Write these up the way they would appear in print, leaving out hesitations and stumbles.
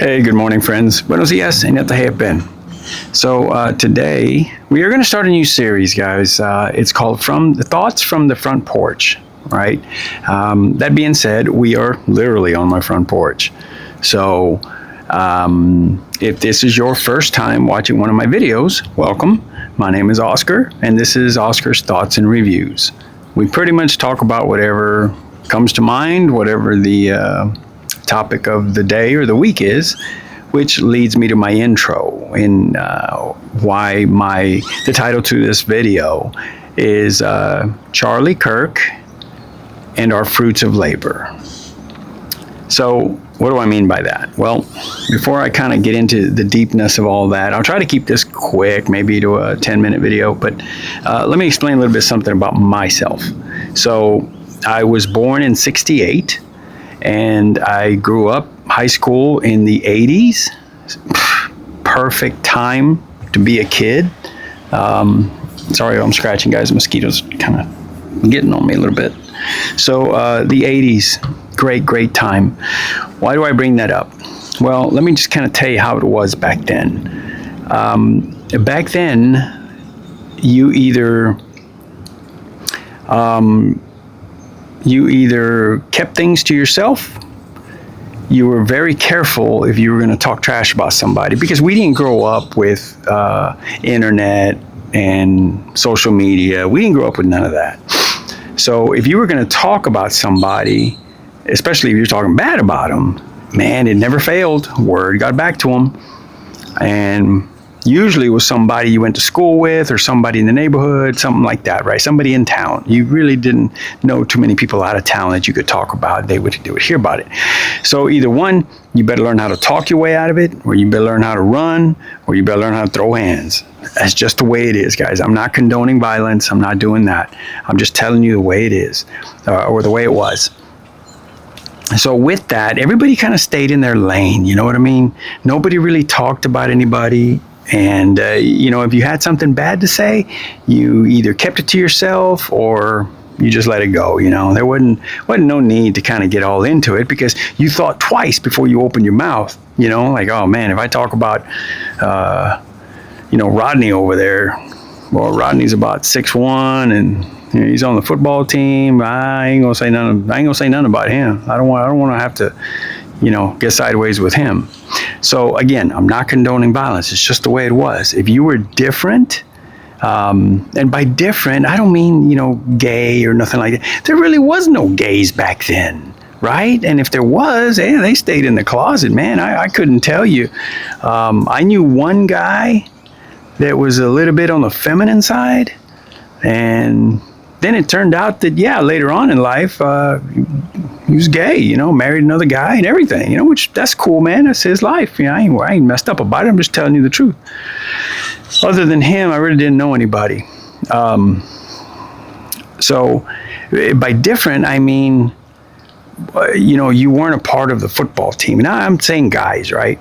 Hey, good morning, friends. Buenos dias, and been. So today we are going to start a new series, guys. It's called "From the Thoughts from the Front Porch." Right. That being said, we are literally on my front porch. So if this is your first time watching one of my videos, welcome. My name is Oscar, and this is Oscar's Thoughts and Reviews. We pretty much talk about whatever comes to mind, whatever the topic of the day or the week is, which leads me to my intro and why the title to this video is Charlie Kirk and Our Fruits of Labor. So what do I mean by that? Well, before I kind of get into the deepness of all that, I'll try to keep this quick, maybe to a 10-minute video, but let me explain a little bit something about myself. So I was born in 1968. And I grew up high school in the 80s. Perfect time to be a kid. Sorry, I'm scratching, guys. Mosquitoes kind of getting on me a little bit. So the 80s, great time. Why do I bring that up? Well, let me just kind of tell you how it was back then. Back then, you either kept things to yourself. You were very careful if you were going to talk trash about somebody, because we didn't grow up with internet and social media. We didn't grow up with none of that. So if you were going to talk about somebody, especially if you're talking bad about them, man, it never failed. Word got back to them. And usually it was somebody you went to school with or somebody in the neighborhood, something like that, right? Somebody in town. You really didn't know too many people out of town that you could talk about. They would hear about it. So either one, you better learn how to talk your way out of it, or you better learn how to run, or you better learn how to throw hands. That's just the way it is, guys. I'm not condoning violence. I'm not doing that. I'm just telling you the way it is, or the way it was. So with that, everybody kind of stayed in their lane. You know what I mean? Nobody really talked about anybody. And, if you had something bad to say, you either kept it to yourself or you just let it go. There wasn't no need to kind of get all into it, because you thought twice before you opened your mouth, like, oh man, if I talk about, Rodney over there, well, Rodney's about 6'1" and he's on the football team. I ain't gonna say nothing about him. I don't want to have to, get sideways with him. So again, I'm not condoning violence. It's just the way it was. If you were different, and by different, I don't mean, gay or nothing like that. There really was no gays back then, right? And if there was, they stayed in the closet, man. I couldn't tell you. I knew one guy that was a little bit on the feminine side, and then it turned out that, later on in life, he was gay, married another guy and everything, which that's cool, man. That's his life. I ain't messed up about it. I'm just telling you the truth. Other than him, I really didn't know anybody. So by different, I mean, you weren't a part of the football team. Now I'm saying guys, right?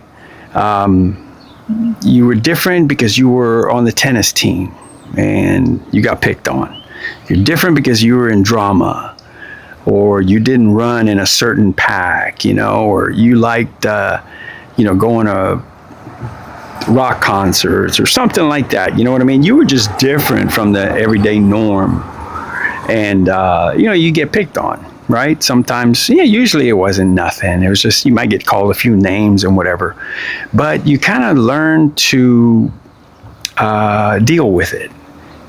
You were different because you were on the tennis team and you got picked on. You're different because you were in drama, or you didn't run in a certain pack, or you liked, going to rock concerts or something like that. You know what I mean? You were just different from the everyday norm. And, you get picked on, right? Sometimes, usually it wasn't nothing. It was just, you might get called a few names and whatever. But you kind of learn to deal with it.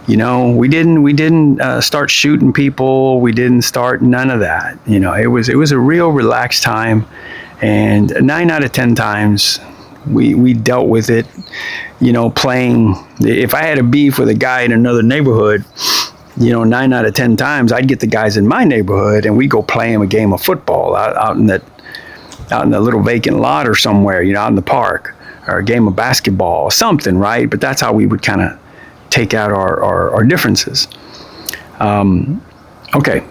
We didn't start shooting people. We didn't start none of that. It was a real relaxed time, and 9 out of 10 times we dealt with it. Playing. If I had a beef with a guy in another neighborhood, 9 out of 10 times I'd get the guys in my neighborhood and we go play him a game of football out in the little vacant lot or somewhere, out in the park, or a game of basketball, something, right? But that's how we would kind of take out our differences. Okay,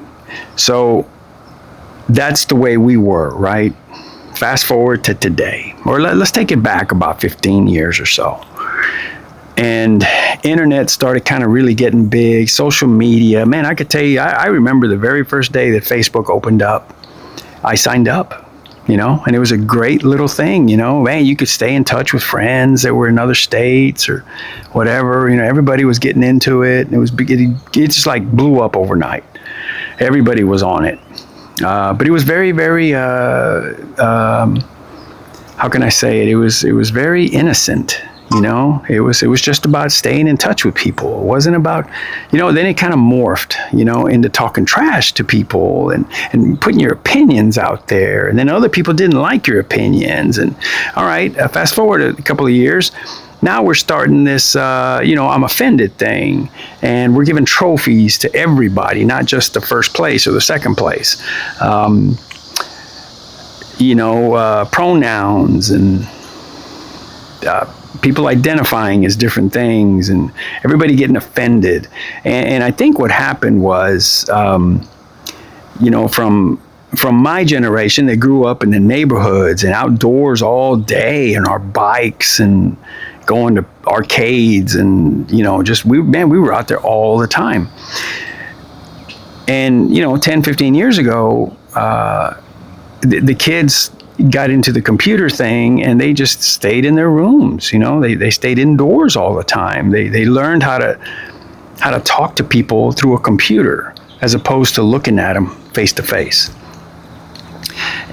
so that's the way we were, right? Fast forward to today, or let's take it back about 15 years or so. And internet started kind of really getting big. Social media, man, I could tell you, I remember the very first day that Facebook opened up, I signed up. And it was a great little thing, man. You could stay in touch with friends that were in other states or whatever. Everybody was getting into it, and it just like blew up overnight. Everybody was on it, but it was very, very. How can I say it? It was very innocent. It was just about staying in touch with people. It wasn't about, then it kind of morphed, into talking trash to people and putting your opinions out there. And then other people didn't like your opinions. And all right, fast forward a couple of years. Now we're starting this, I'm offended thing. And we're giving trophies to everybody, not just the first place or the second place. Pronouns and people identifying as different things, and everybody getting offended. And I think what happened was, from my generation, they grew up in the neighborhoods and outdoors all day on our bikes and going to arcades and, we were out there all the time. And, 10, 15 years ago, the kids got into the computer thing and they just stayed in their rooms. They stayed indoors all the time. They learned how to talk to people through a computer as opposed to looking at them face to face.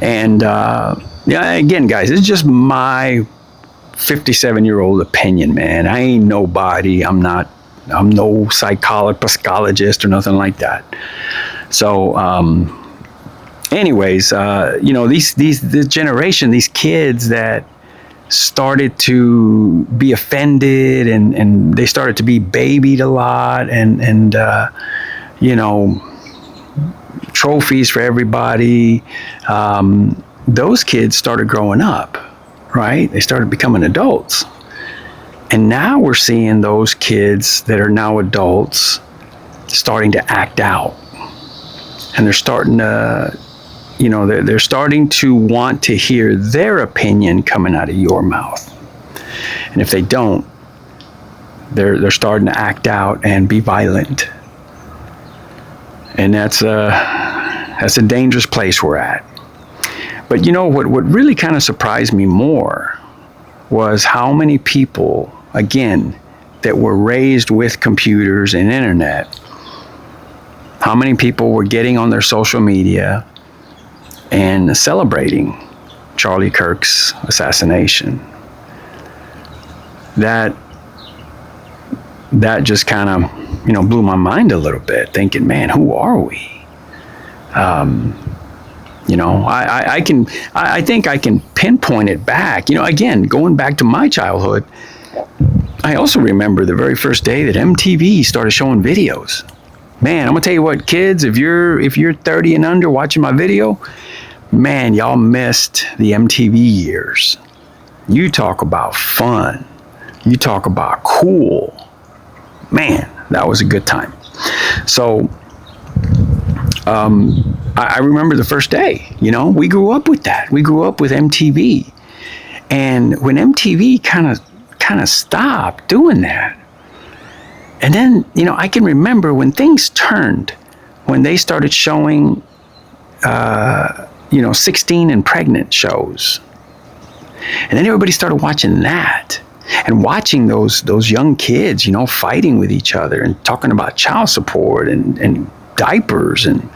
And again, guys, it's just my 57-year-old opinion, man. I ain't nobody. I'm no psychologist or nothing like that. So anyways, this generation, these kids that started to be offended and they started to be babied a lot and trophies for everybody. Those kids started growing up, right? They started becoming adults. And now we're seeing those kids that are now adults starting to act out. And they're starting to they're starting to want to hear their opinion coming out of your mouth. And if they don't, they're starting to act out and be violent. And that's a dangerous place we're at. But what really kind of surprised me more was how many people, again, that were raised with computers and internet, how many people were getting on their social media and celebrating Charlie Kirk's assassination. That just kind of, blew my mind a little bit, thinking, man, who are we? I think I can pinpoint it back. Again, going back to my childhood, I also remember the very first day that MTV started showing videos. Man, I'm gonna tell you what, kids, if you're 30 and under watching my video, man, y'all missed the MTV years. You talk about fun. You talk about cool. Man, that was a good time. So, I remember the first day, we grew up with that. We grew up with MTV. And when MTV kind of stopped doing that, and then, I can remember when things turned, when they started showing, 16 and pregnant shows. And then everybody started watching that and watching those young kids, fighting with each other and talking about child support and diapers and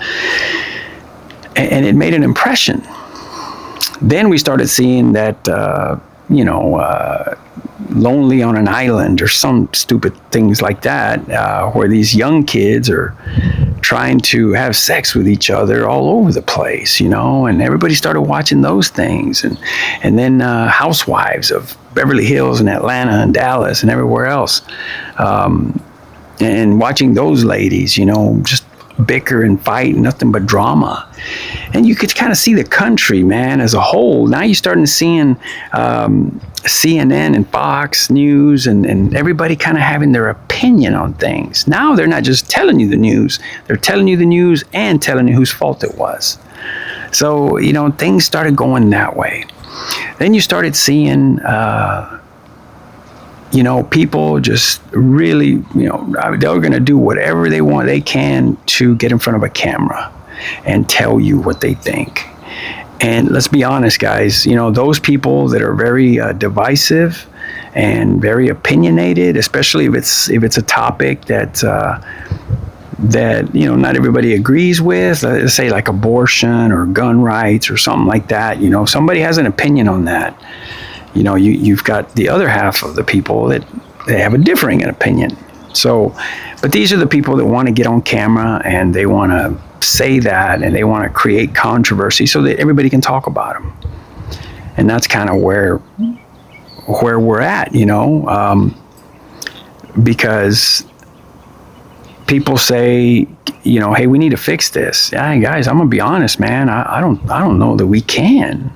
it made an impression. Then we started seeing that, Lonely on an Island or some stupid things like that, where these young kids are trying to have sex with each other all over the place, and everybody started watching those things. And then Housewives of Beverly Hills and Atlanta and Dallas and everywhere else. And watching those ladies, just bicker and fight, nothing but drama. And you could kind of see the country, man, as a whole. Now you're starting to seeing CNN and Fox News and everybody kind of having their opinion on things. Now they're not just telling you the news, they're telling you the news and telling you whose fault it was. So, things started going that way. Then you started seeing, people just really, they're going to do whatever they can to get in front of a camera and tell you what they think. And let's be honest, guys, those people that are very divisive and very opinionated, especially if it's a topic that not everybody agrees with, let's say like abortion or gun rights or something like that. Somebody has an opinion on that. You've got the other half of the people that they have a differing opinion. So, but these are the people that want to get on camera and they want to say that and they want to create controversy so that everybody can talk about them. And that's kind of where we're at, because people say, hey, we need to fix this. Yeah, guys, I'm gonna be honest, man. I don't know that we can.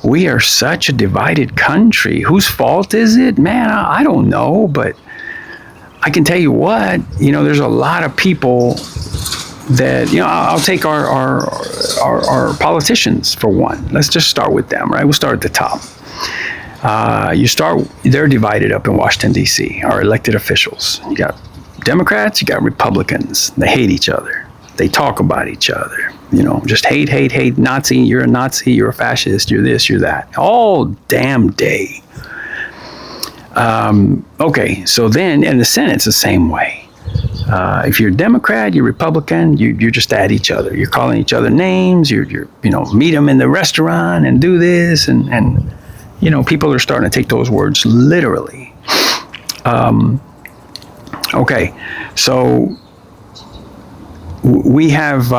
We are such a divided country. Whose fault is it, man? I don't know, but I can tell you what. There's a lot of people that I'll take our politicians for one. Let's just start with them, right? We'll start at the top. They're divided up in Washington, D.C., our elected officials. You got Democrats, you got Republicans. They hate each other. They talk about each other. Just hate, Nazi, you're a Nazi, you're a fascist, you're this, you're that. All damn day. Okay, so then in the Senate, it's the same way. If you're a Democrat, you're Republican, you're just at each other. You're calling each other names, you're meet them in the restaurant and do this, and people are starting to take those words literally. Okay, so we have,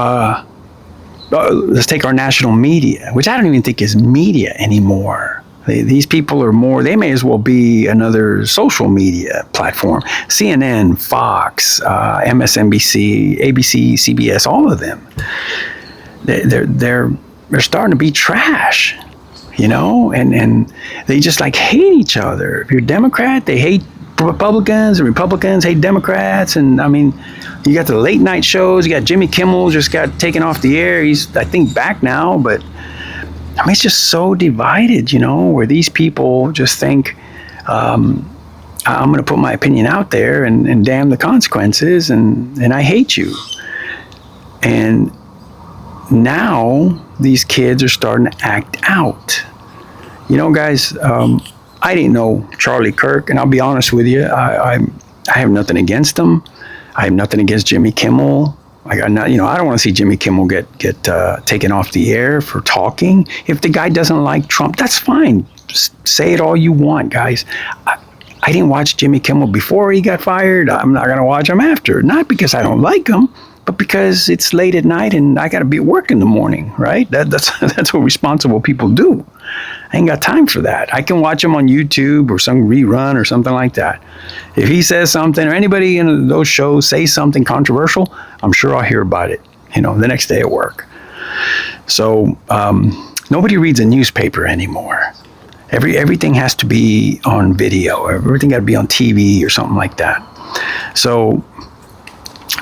let's take our national media, which I don't even think is media anymore. These people are more, they may as well be another social media platform. CNN, Fox, MSNBC, ABC, CBS, all of them. They're starting to be trash, and they just like hate each other. If you're a Democrat, they hate Republicans, and Republicans hate Democrats. And I mean, you got the late night shows. You got Jimmy Kimmel just got taken off the air. He's, I think, back now, but I mean, it's just so divided, where these people just think, I'm going to put my opinion out there and damn the consequences, and I hate you. And now these kids are starting to act out. Guys, I didn't know Charlie Kirk, and I'll be honest with you, I have nothing against him. I have nothing against Jimmy Kimmel. I don't want to see Jimmy Kimmel get taken off the air for talking. If the guy doesn't like Trump, that's fine. Just say it all you want, guys. I didn't watch Jimmy Kimmel before he got fired. I'm not going to watch him after. Not because I don't like him, but because it's late at night and I got to be at work in the morning, right? That's what responsible people do. I ain't got time for that. I can watch him on YouTube or some rerun or something like that. If he says something or anybody in those shows say something controversial, I'm sure I'll hear about it, the next day at work. So nobody reads a newspaper anymore. Everything has to be on video. Everything got to be on TV or something like that. So,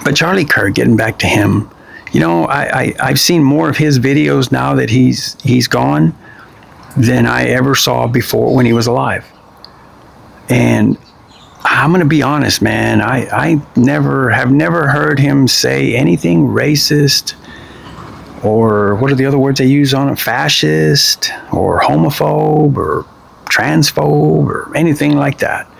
but Charlie Kirk, getting back to him, I've seen more of his videos now that he's gone than I ever saw before when he was alive. And I'm going to be honest, man, I have never heard him say anything racist, or what are the other words they use on it? Fascist or homophobe or transphobe or anything like that.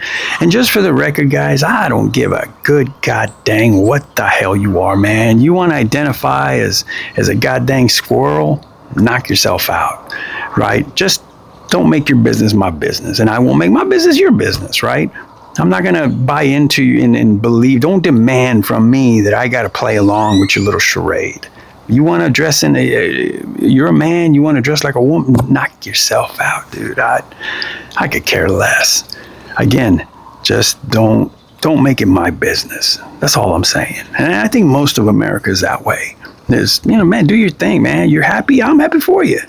And just for the record, guys, I don't give a good god dang what the hell you are, man. You want to identify as a god dang squirrel? Knock yourself out, right? Just don't make your business my business, and I won't make my business your business, right? I'm not going to buy into you and believe, don't demand from me that I got to play along with your little charade. You want to dress you're a man, you want to dress like a woman, knock yourself out, dude. I could care less. Again, just don't make it my business. That's all I'm saying. And I think most of America is that way. There's, man, do your thing, man. You're happy, I'm happy for you.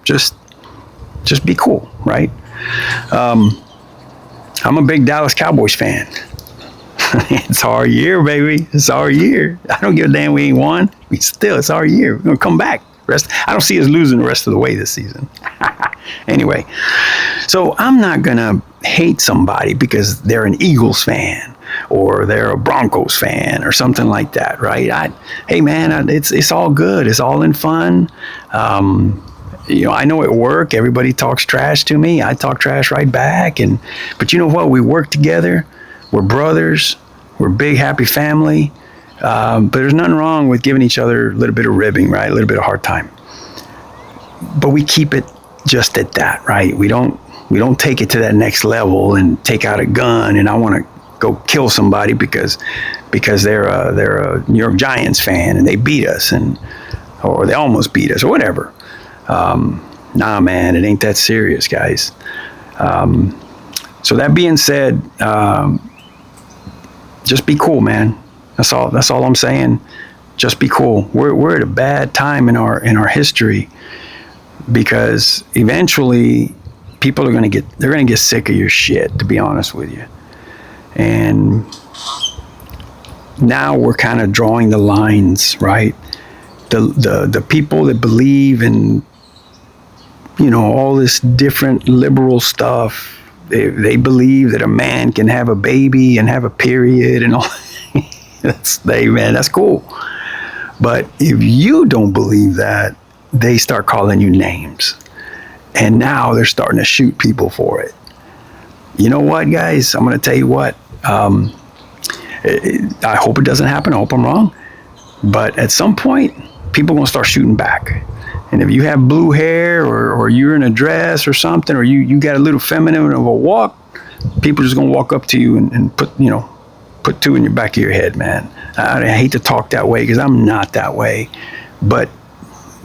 Just be cool, right? I'm a big Dallas Cowboys fan. It's our year, baby. It's our year. I don't give a damn we ain't won. It's our year. We're going to come back. I don't see us losing the rest of the way this season. Anyway, so I'm not going to hate somebody because they're an Eagles fan or they're a Broncos fan or something like that, right? Hey, man, it's all good. It's all in fun. I know at work everybody talks trash to me. I talk trash right back. But you know what? We work together. We're brothers. We're a big, happy family. But there's nothing wrong with giving each other a little bit of ribbing, right? A little bit of hard time. But we keep it just at that, right? We don't take it to that next level and take out a gun and I want to go kill somebody because they're a New York Giants fan and they beat us or they almost beat us or whatever. Nah, man, it ain't that serious, guys. So that being said, just be cool, man. That's all I'm saying. Just be cool. We're at a bad time in our history because eventually people are going to get sick of your shit, to be honest with you. And now we're kind of drawing the lines, right? The people that believe in, all this different liberal stuff, they believe that a man can have a baby and have a period and all. That's cool. But if you don't believe that, they start calling you names. And now they're starting to shoot people for it. You know what, guys? I'm going to tell you what. I hope it doesn't happen. I hope I'm wrong. But at some point, people are going to start shooting back. And if you have blue hair or you're in a dress or something, or you got a little feminine of a walk, people are just going to walk up to you and put two in your back of your head, man. I hate to talk that way because I'm not that way. But,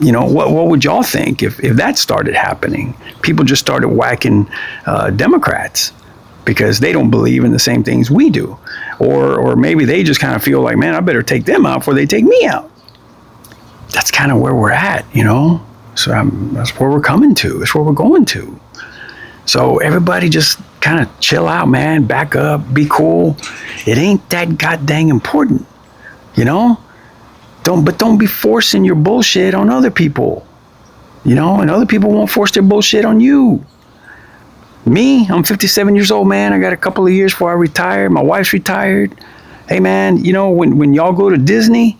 what would y'all think if that started happening? People just started whacking Democrats because they don't believe in the same things we do. Or maybe they just kind of feel like, man, I better take them out before they take me out. That's kind of where we're at, So that's where we're coming to. That's where we're going to. So everybody just kind of chill out, man. Back up. Be cool. It ain't that goddamn important, Don't be forcing your bullshit on other people, and other people won't force their bullshit on you. Me, I'm 57 years old, man. I got a couple of years before I retire. My wife's retired. Hey, man, when y'all go to Disney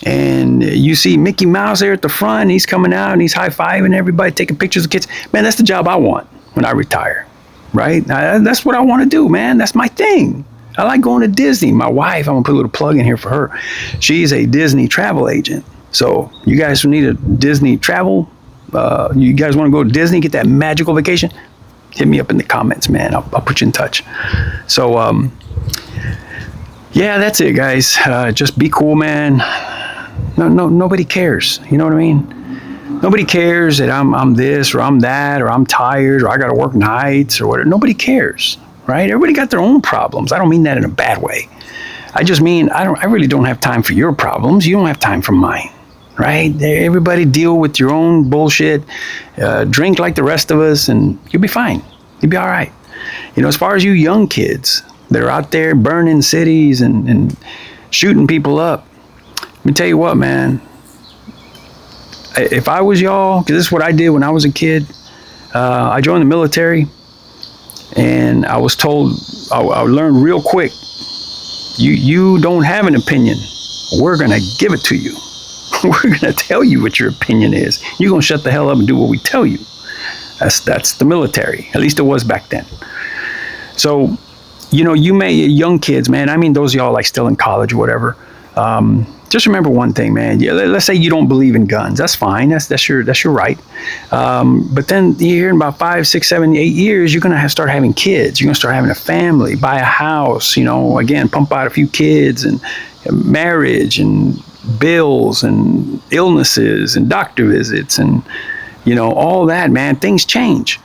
and you see Mickey Mouse there at the front, and he's coming out and he's high-fiving everybody, taking pictures of kids. Man, that's the job I want when I retire, right? That's what I want to do, man. That's my thing. I like going to Disney. My wife, I'm going to put a little plug in here for her. She's a Disney travel agent. So you guys who need a Disney travel, you guys want to go to Disney, get that magical vacation, hit me up in the comments, man. I'll put you in touch. So, yeah, that's it, guys. Just be cool, man. Nobody cares. You know what I mean? Nobody cares that I'm this or I'm that or I'm tired or I got to work nights or whatever. Nobody cares, right? Everybody got their own problems. I don't mean that in a bad way. I just mean I really don't have time for your problems. You don't have time for mine, right? Everybody deal with your own bullshit. Drink like the rest of us, and you'll be fine. You'll be all right. As far as you young kids that are out there burning cities and shooting people up, let me tell you what, man. If I was y'all, because this is what I did when I was a kid, I joined the military, and I was told, I learned real quick, you don't have an opinion. We're going to give it to you. We're going to tell you what your opinion is. You're going to shut the hell up and do what we tell you. That's the military. At least it was back then. So, young kids, man, I mean, those of y'all like still in college or whatever, just remember one thing, man. Yeah, let's say you don't believe in guns. That's fine. That's your right. But then here in about 5, 6, 7, 8 years, you're going to start having kids. You're going to start having a family, buy a house, again, pump out a few kids and marriage and bills and illnesses and doctor visits and, all that, man. Things change,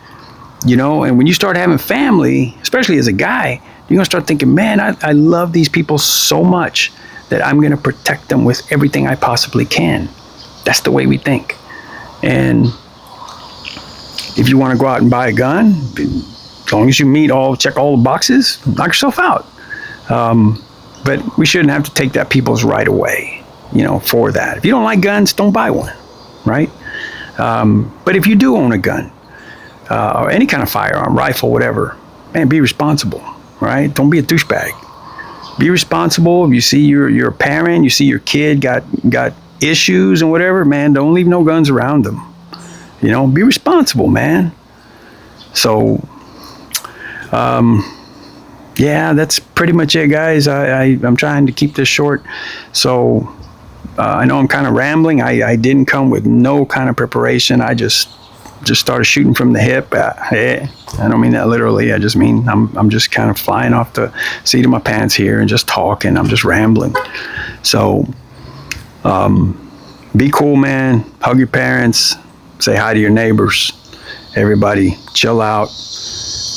and when you start having family, especially as a guy, you're going to start thinking, man, I love these people so much that I'm going to protect them with everything I possibly can. That's the way we think. And if you want to go out and buy a gun, as long as you check all the boxes, knock yourself out. But we shouldn't have to take that people's right away, for that. If you don't like guns, don't buy one, right? But if you do own a gun, or any kind of firearm, rifle, whatever, man, be responsible, right? Don't be a douchebag. Be responsible. If you see you're a parent, you see your kid got issues and whatever, man, don't leave no guns around them. You know, be responsible, man. So, yeah, that's pretty much it, guys. I'm trying to keep this short. So, I know I'm kind of rambling. I didn't come with no kind of preparation. I just started shooting from the hip. I don't mean that literally. I just mean I'm just kind of flying off the seat of my pants here and just talking. I'm just rambling. So, be cool, man. Hug your parents. Say hi to your neighbors. Everybody, chill out.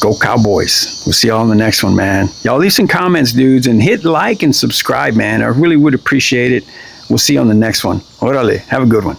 Go Cowboys. We'll see y'all in the next one, man. Y'all leave some comments, dudes, and hit like and subscribe, man. I really would appreciate it. We'll see you on the next one. Orale. Have a good one.